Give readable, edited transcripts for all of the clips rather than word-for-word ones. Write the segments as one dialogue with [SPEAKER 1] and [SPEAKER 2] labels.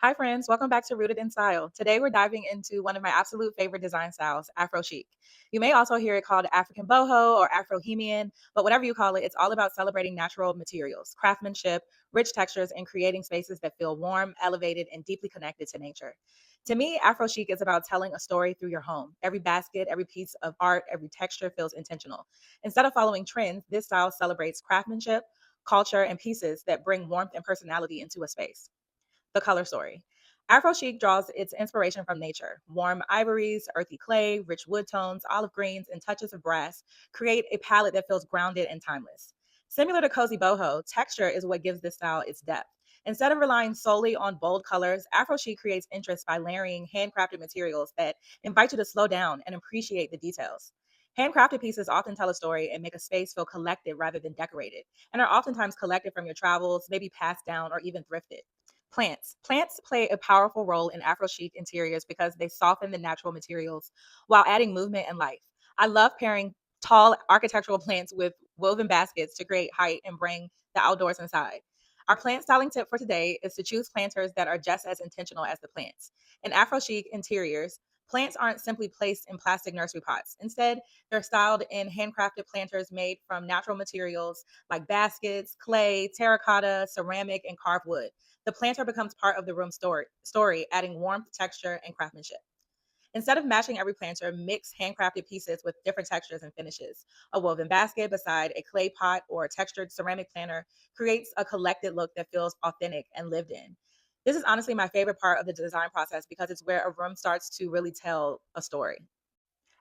[SPEAKER 1] Hi, friends. Welcome back to Rooted in Style. Today, we're diving into one of my absolute favorite design styles, Afro Chic. You may also hear it called African boho or Afrohemian, but whatever you call it, it's all about celebrating natural materials, craftsmanship, rich textures, and creating spaces that feel warm, elevated, and deeply connected to nature. To me, Afro Chic is about telling a story through your home. Every basket, every piece of art, every texture feels intentional. Instead of following trends, this style celebrates craftsmanship, culture, and pieces that bring warmth and personality into a space. The color story. Afro chic draws its inspiration from nature. Warm ivories, earthy clay, rich wood tones, olive greens, and touches of brass create a palette that feels grounded and timeless. Similar to cozy boho, texture is what gives this style its depth. Instead of relying solely on bold colors, Afro chic creates interest by layering handcrafted materials that invite you to slow down and appreciate the details. Handcrafted pieces often tell a story and make a space feel collected rather than decorated, and are oftentimes collected from your travels, maybe passed down or even thrifted. Plants play a powerful role in Afro chic interiors because they soften the natural materials while adding movement and life. I love pairing tall architectural plants with woven baskets to create height and bring the outdoors inside. Our plant styling tip for today is to choose planters that are just as intentional as the plants. In Afro chic interiors, plants aren't simply placed in plastic nursery pots. Instead, they're styled in handcrafted planters made from natural materials like baskets, clay, terracotta, ceramic, and carved wood. The planter becomes part of the room story, adding warmth, texture, and craftsmanship. Instead of matching every planter, mix handcrafted pieces with different textures and finishes. A woven basket beside a clay pot or a textured ceramic planter creates a collected look that feels authentic and lived in. This is honestly my favorite part of the design process because it's where a room starts to really tell a story.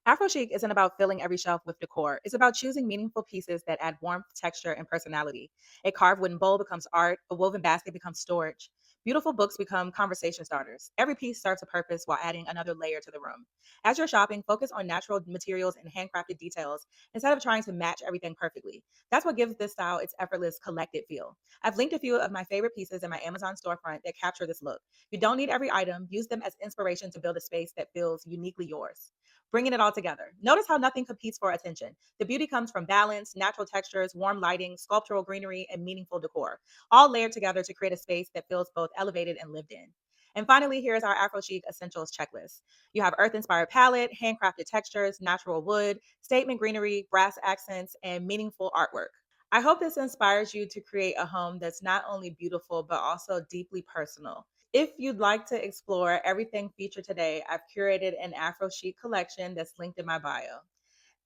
[SPEAKER 1] Afro chic isn't about filling every shelf with decor. It's about choosing meaningful pieces that add warmth, texture, and personality. A carved wooden bowl becomes art, a woven basket becomes storage. Beautiful books become conversation starters. Every piece serves a purpose while adding another layer to the room. As you're shopping, focus on natural materials and handcrafted details instead of trying to match everything perfectly. That's what gives this style its effortless, collected feel. I've linked a few of my favorite pieces in my Amazon storefront that capture this look. You don't need every item, use them as inspiration to build a space that feels uniquely yours. Bringing it all together. Notice how nothing competes for attention. The beauty comes from balance, natural textures, warm lighting, sculptural greenery, and meaningful decor, all layered together to create a space that feels both elevated and lived in. And finally, here's our Afro Chic Essentials checklist. You have earth inspired palette, handcrafted textures, natural wood, statement greenery, brass accents, and meaningful artwork. I hope this inspires you to create a home that's not only beautiful, but also deeply personal. If you'd like to explore everything featured today, I've curated an Afro Chic collection that's linked in my bio.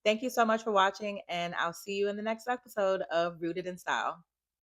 [SPEAKER 1] Thank you so much for watching, and I'll see you in the next episode of Rooted in Style.